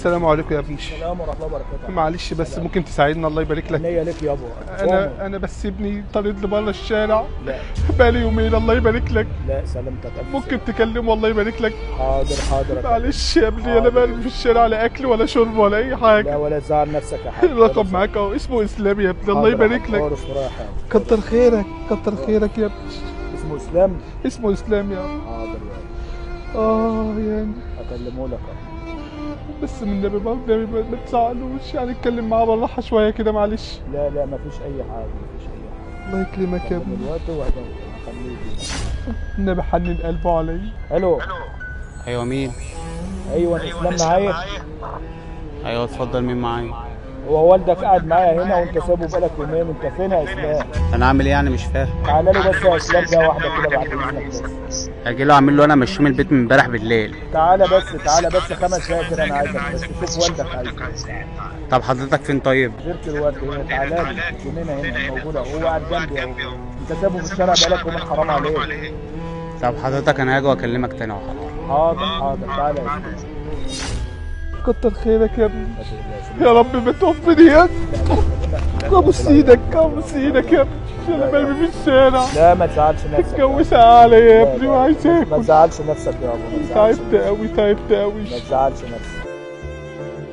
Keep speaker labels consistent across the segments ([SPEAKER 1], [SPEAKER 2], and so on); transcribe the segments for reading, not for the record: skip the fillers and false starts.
[SPEAKER 1] السلام عليكم يا ابني.
[SPEAKER 2] السلام ورحمه الله وبركاته.
[SPEAKER 1] معلش بس ممكن تساعدنا الله يبارك لك.
[SPEAKER 2] عينيا لك يابا.
[SPEAKER 1] انا بس ابني طارد لي بره الشارع.
[SPEAKER 2] لا
[SPEAKER 1] بقالي يومين الله يبارك لك.
[SPEAKER 2] لا سلامتك.
[SPEAKER 1] ممكن تكلمه الله يبارك لك.
[SPEAKER 2] حاضر حاضر.
[SPEAKER 1] معلش يا ابني انا بقالي في الشارع لا اكل ولا شرب ولا اي حاجه.
[SPEAKER 2] لا ولا تزعل نفسك يا حاج.
[SPEAKER 1] الرقم معاك اهو، اسمه اسلام يا ابني الله يبارك لك. كتر خيرك كتر خيرك يا ابني.
[SPEAKER 2] اسمه اسلام.
[SPEAKER 1] اسمه اسلام يا ابني.
[SPEAKER 2] حاضر يابا.
[SPEAKER 1] يعني
[SPEAKER 2] هكلمه لك
[SPEAKER 1] بس من النبي برضه ما تزعلوش، يعني اتكلم معاه بالراحه شويه كده معلش.
[SPEAKER 2] لا مفيش اي حاجه مفيش اي حاجه.
[SPEAKER 1] الله يكرمك يا ابني.
[SPEAKER 2] دلوقتي وهخليه.
[SPEAKER 1] النبي حنن قلبه عليا.
[SPEAKER 2] الو.
[SPEAKER 3] ايوه مين؟
[SPEAKER 2] ايوه اسلام معايا.
[SPEAKER 3] ايوه اتفضل، مين معايا؟
[SPEAKER 2] هو والدك قاعد معايا هنا وانت سابه بقالك يومين، انت فين يا اسلام؟
[SPEAKER 3] انا اعمل ايه يعني مش فاهم؟
[SPEAKER 2] تعالى له بس يا اسلام ده واحده كده بعد اذنك بس.
[SPEAKER 3] اجي له اعمل له انا ماشي من البيت من امبارح بالليل.
[SPEAKER 2] تعالى بس 5 دقايق كده انا عايزك بس تشوف والدك عايزك.
[SPEAKER 3] طب حضرتك فين طيب؟
[SPEAKER 2] زرت الورد هنا، تعالى لي جنينه هنا موجوده، هو قاعد جنبي اهو. انت سابه في الشارع بقالك يومين، حرام عليك.
[SPEAKER 3] طب حضرتك انا هاجي واكلمك تاني وخلاص.
[SPEAKER 2] حاضر تعالى يا اسلام.
[SPEAKER 1] كتر خيرك يا ابني. يا رب ما توفني يا ابوس ايدك ابوس ايدك يا ابني. انا مرمي في الشارع.
[SPEAKER 2] لا ما تزعلش نفسك.
[SPEAKER 1] الجو ساقع عليا يا ابني وعايز اكل.
[SPEAKER 2] ما تزعلش نفسك يا ابو.
[SPEAKER 1] تعبت قوي تعبت قوي.
[SPEAKER 2] ما تزعلش نفسك.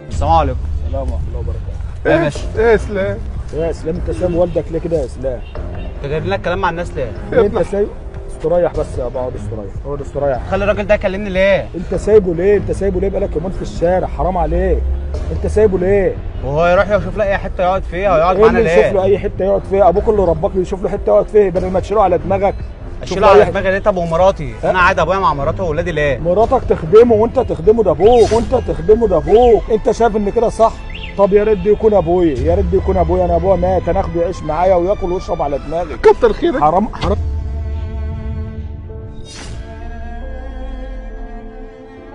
[SPEAKER 3] السلام عليكم.
[SPEAKER 2] السلام ورحمه الله وبركاته.
[SPEAKER 3] ايه يا باشا؟
[SPEAKER 1] ايه يا اسلام؟
[SPEAKER 2] يا اسلام انت سايب والدك ليه كده يا اسلام؟
[SPEAKER 3] انت جايب لنا الكلام مع الناس ليه؟
[SPEAKER 2] ليه انت سايب؟ استريح بس يا ابو، اقعد استريح.
[SPEAKER 3] خلي الراجل ده يكلمني ليه؟
[SPEAKER 2] انت سايبه ليه بقالك يومين في الشارع، حرام عليك. انت سايبه ليه؟
[SPEAKER 3] وهو يروح يشوف له اي حته يقعد فيها ويقعد معانا ليه؟
[SPEAKER 2] يشوف له اي حته يقعد فيها، ابوك اللي رباك يشوف له حته يقعد فيها بدل ما تشيله على دماغك.
[SPEAKER 3] اشيله على دماغي ليه؟ طب ومراتي؟ انا قاعد ابويا مع مراته واولادي ليه؟
[SPEAKER 2] مراتك تخدمه وانت تخدمه ده ابوك، انت شايف ان كده صح؟ طب يا ريت يكون ابويا، انا ابويا مات، انا اخده يعيش معايا وياكل ويشرب على دماغي.
[SPEAKER 1] كتر خيرك.
[SPEAKER 2] حرام.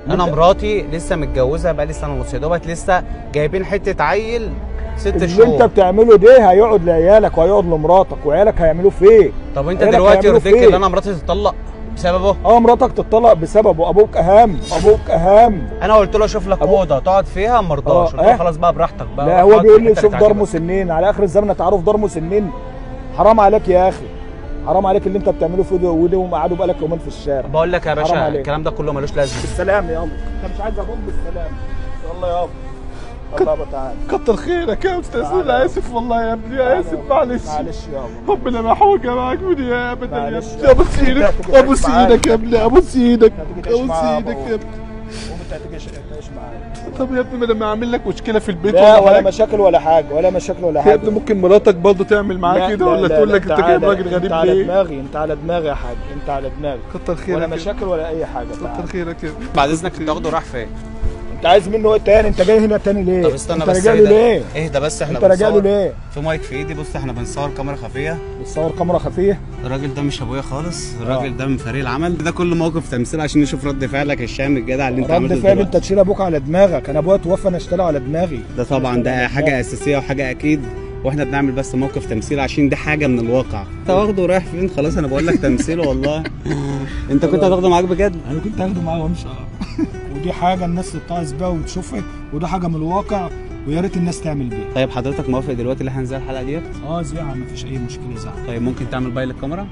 [SPEAKER 3] انا مراتي لسه متجوزه بقالي سنه ونص، يا دوبك لسه جايبين حته عيل 6 شهور.
[SPEAKER 2] اللي انت بتعمله ده هيقعد لعيالك وهيقعد لمراتك، وعيالك هيعملوه فيك.
[SPEAKER 3] طب انت دلوقتي يرضيك ان انا مراتي تتطلق بسببه؟
[SPEAKER 2] مراتك تتطلق بسببه، ابوك اهم.
[SPEAKER 3] انا قلت له شوف لك اوضه تقعد فيها، ما رضاش. قلت له خلاص بقى براحتك بقى.
[SPEAKER 2] لا هو بيقول لي شوف دار مسنين على اخر الزمن، تعرف دار مسنين؟ حرام عليك يا اخي، حرام عليك اللي انت بتعمله في وده وقعدوا بقالك يومين في الشارع.
[SPEAKER 3] بقول لك يا باشا الكلام ده كله ملوش لازمه.
[SPEAKER 2] بالسلام يابا، انت مش عايز ابوك بالسلام. يلا يابا يلا يابا تعالى.
[SPEAKER 1] كتر خيرك يا استاذ. انا اسف والله يا ابني، اسف معلش
[SPEAKER 2] يابا.
[SPEAKER 1] ربنا ما يحوجك معاك من يا ابدا يا ابني. ابوس ايدك ابوس ايدك يا ابني، ابوس ايدك يا ابني.
[SPEAKER 2] وانت هتيجي تعيش معايا.
[SPEAKER 1] طب يا ابني ما لما اعمل لك مشكله في البيت
[SPEAKER 2] ولا مشاكل ولا حاجه يا
[SPEAKER 1] ابني ممكن مراتك برضه تعمل معاك كده ولا تقول لك انت جايب راجل غريب ليه؟
[SPEAKER 2] انت على دماغي يا حاج، انت على دماغي.
[SPEAKER 1] كتر خيرك.
[SPEAKER 2] ولا مشاكل ولا اي حاجه.
[SPEAKER 1] كتر خيرك يا ابني.
[SPEAKER 3] بعد اذنك انت واخده راح فين؟
[SPEAKER 2] انت عايز منه ايه تاني؟ انت جاي هنا تاني ليه؟
[SPEAKER 3] طب استنى
[SPEAKER 2] انت
[SPEAKER 3] بس.
[SPEAKER 2] راجع له ليه؟
[SPEAKER 3] اهدى بس. احنا
[SPEAKER 2] انت راجع له ليه؟
[SPEAKER 3] في مايك في ايدي. بص احنا بنصور كاميرا خفيه.
[SPEAKER 2] بتصور كاميرا خفيه؟
[SPEAKER 3] الراجل ده مش ابويا خالص، الراجل ده من فريق العمل. ده كله موقف تمثيل عشان نشوف رد فعلك الشام الجدع اللي انت عملته.
[SPEAKER 2] رد فعل انت تشيل ابوك على دماغك، انا ابويا توفى انا اشتغل على دماغي.
[SPEAKER 3] ده طبعا ده حاجه اساسيه وحاجه اكيد، واحنا بنعمل بس موقف تمثيل عشان ده حاجه من الواقع. انت واخده رايح فين؟ خلاص انا بقول لك تمثيل والله. انت كنت هتاخده معاك بجد؟
[SPEAKER 2] انا كنت هاخده معايا وامشي. ودي حاجه الناس تتعظ بيها وتشوفها، وده حاجه من الواقع ويا ريت الناس تعمل بيها.
[SPEAKER 3] طيب حضرتك موافق دلوقتي اللي هننزل الحلقه ديت؟
[SPEAKER 2] زيها مفيش اي مشكله زعل.
[SPEAKER 3] طيب ممكن تعمل باي للكاميرا؟